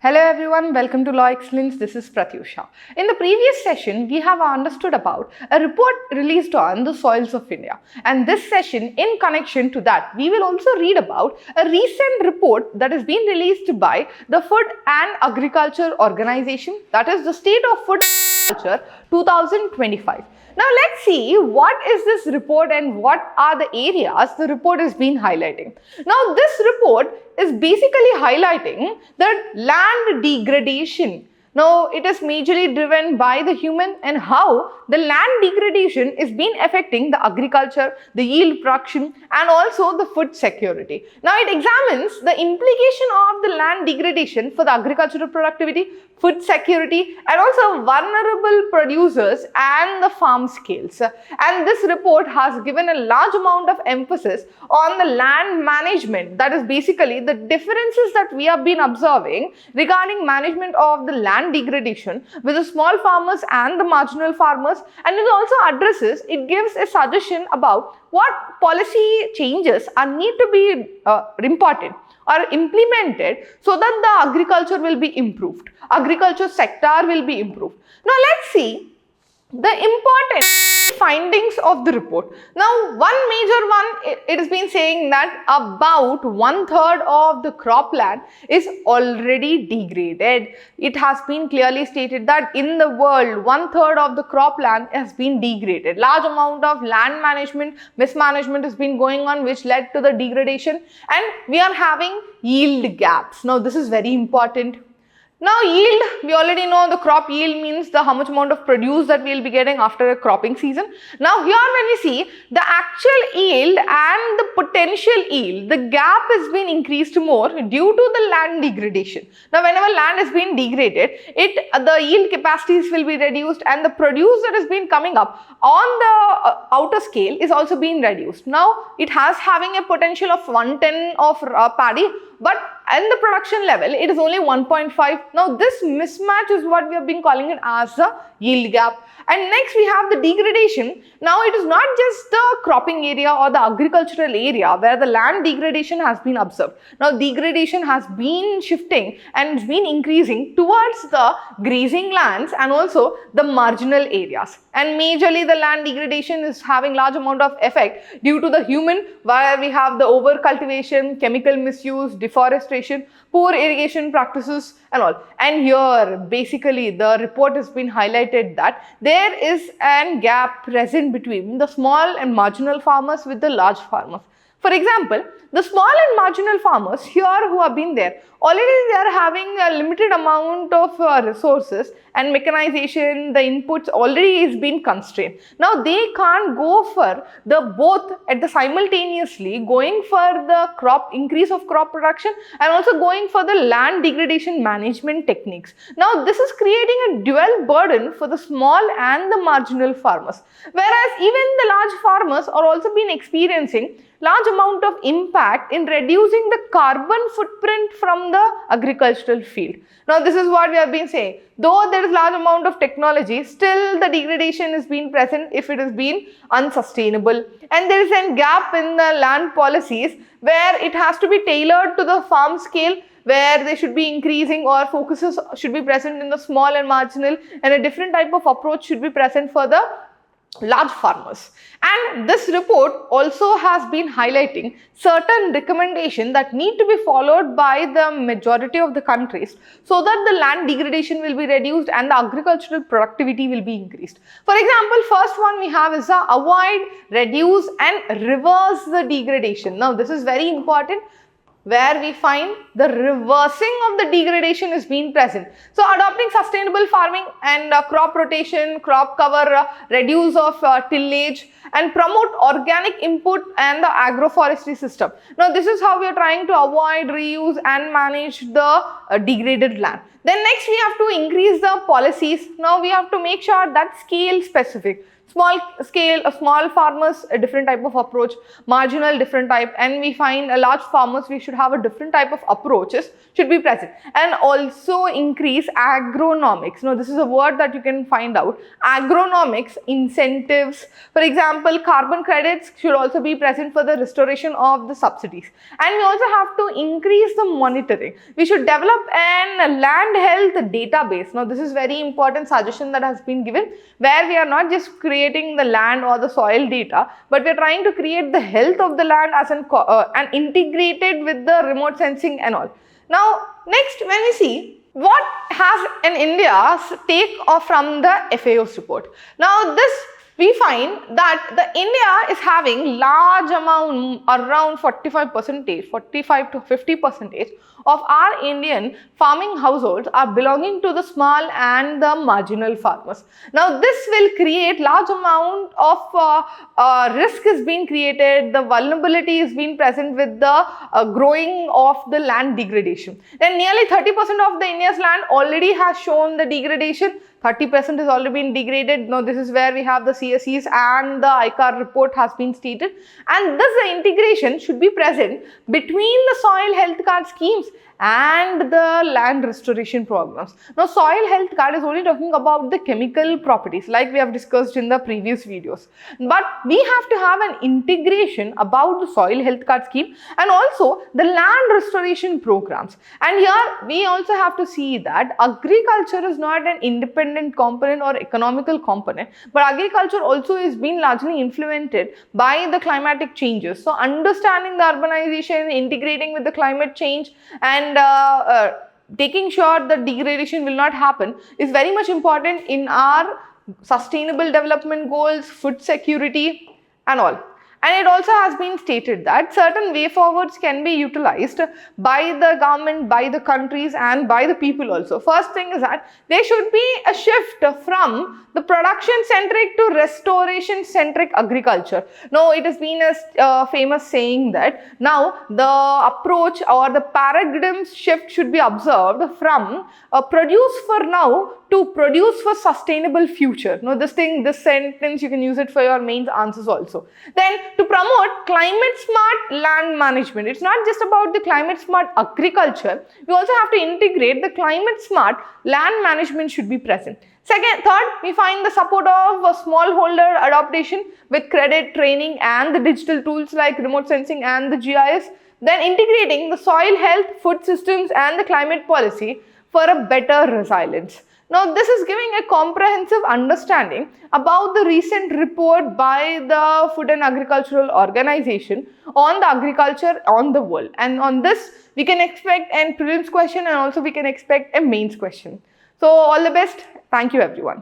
Hello everyone, welcome to Law Excellence. This is Prathyusha. In the previous session, we have understood about a report released on the soils of India. And this session, in connection to that, we will also read about a recent report that has been released by the Food and Agriculture Organization, that is the State of Food and Agriculture 2025. Now let's see what is this report and what are the areas the report has been highlighting. Now this report is basically highlighting that land degradation. Now it is majorly driven by the human and how the land degradation is been affecting the agriculture, the yield production and also the food security. Now it examines the implication of the land degradation for the agricultural productivity, food security and also vulnerable producers and the farm scales. And this report has given a large amount of emphasis on the land management, that is basically the differences that we have been observing regarding management of the land degradation with the small farmers and the marginal farmers, and it also addresses, it gives a suggestion about what policy changes are need to be important or implemented so that the agriculture will be improved, agriculture sector will be improved. Now let's see the important findings of the report. Now one major one, it has been saying that about 1/3 of the cropland is already degraded. It has been clearly stated that in the world 1/3 of the cropland has been degraded. Large amount of land management, mismanagement has been going on which led to the degradation, and we are having yield gaps. Now this is very important. Now yield, we already know the crop yield means how much amount of produce that we will be getting after a cropping season. Now here when we see the actual yield and the potential yield, the gap has been increased more due to the land degradation. Now whenever land has been degraded, the yield capacities will be reduced and the produce that has been coming up on the outer scale is also being reduced. Now it has having a potential of 110 of paddy, but in the production level, it is only 1.5. Now, this mismatch is what we have been calling it as the yield gap. And next, we have the degradation. Now, it is not just the cropping area or the agricultural area where the land degradation has been observed. Now, degradation has been shifting and it's been increasing towards the grazing lands and also the marginal areas. And majorly, the land degradation is having large amount of effect due to the human, where we have the over-cultivation, chemical misuse, deforestation, poor irrigation practices and all. And here basically the report has been highlighted that there is a gap present between the small and marginal farmers with the large farmers. For example, the small and marginal farmers here who have been there, already they are having a limited amount of resources and mechanization, the inputs already is being constrained. Now they can't go for the both at the simultaneously going for the increase of crop production and also going for the land degradation management techniques. Now this is creating a dual burden for the small and the marginal farmers, whereas even the large farmers are also been experiencing large amount of impact in reducing the carbon footprint from the agricultural field. Now this is what we have been saying. Though there is large amount of technology, still the degradation is being present if it is being unsustainable. And there is a gap in the land policies where it has to be tailored to the farm scale, where they should be increasing or focuses should be present in the small and marginal, and a different type of approach should be present for the large farmers. And this report also has been highlighting certain recommendations that need to be followed by the majority of the countries so that the land degradation will be reduced and the agricultural productivity will be increased. For example, first one we have is avoid, reduce and reverse the degradation. Now this is very important, where we find the reversing of the degradation is being present. So adopting sustainable farming and crop rotation, crop cover, reduce of tillage and promote organic input and the agroforestry system. Now this is how we are trying to avoid, reuse and manage the degraded land. Then next we have to increase the policies. Now we have to make sure that scale specific. Small scale, small farmers, a different type of approach, marginal different type, and we find a large farmers, we should have a different type of approaches should be present. And also increase agronomics. Now this is a word that you can find out. Agronomics, incentives, for example, carbon credits should also be present for the restoration of the subsidies. And we also have to increase the monitoring. We should develop an land health database. Now this is very important suggestion that has been given, where we are not just creating the land or the soil data, but we are trying to create the health of the land as and integrated with the remote sensing and all. Now next, when we see what has an India's take from the FAO's report. Now this, we find that the India is having large amount, around 45 to 50% of our Indian farming households are belonging to the small and the marginal farmers. Now this will create large amount of risk is being created, the vulnerability is being present with the growing of the land degradation. Then nearly 30% of the India's land already has shown the degradation. 30% has already been degraded. Now this is where we have the CSEs and the ICAR report has been stated, and thus the integration should be present between the soil health card schemes and the land restoration programs. Now soil health card is only talking about the chemical properties like we have discussed in the previous videos, but we have to have an integration about the soil health card scheme and also the land restoration programs. And here we also have to see that agriculture is not an independent component or economical component, but agriculture also is being largely influenced by the climatic changes. So understanding the urbanization, integrating with the climate change, and taking sure that degradation will not happen is very much important in our sustainable development goals, food security and all. And it also has been stated that certain way forwards can be utilized by the government, by the countries and by the people also. First thing is that there should be a shift from the production centric to restoration centric agriculture. Now it has been a famous saying that now the approach or the paradigm shift should be observed from produce for now to produce for sustainable future. Now this sentence you can use it for your main answers also. Then to promote climate smart land management. It's not just about the climate smart agriculture. We also have to integrate the climate smart land management should be present. Third, we find the support of a smallholder adaptation with credit training and the digital tools like remote sensing and the GIS. Then integrating the soil health, food systems and the climate policy for a better resilience. Now this is giving a comprehensive understanding about the recent report by the Food and Agricultural Organization on the agriculture on the world, and on this we can expect a prelims question and also we can expect a mains question. So all the best. Thank you everyone.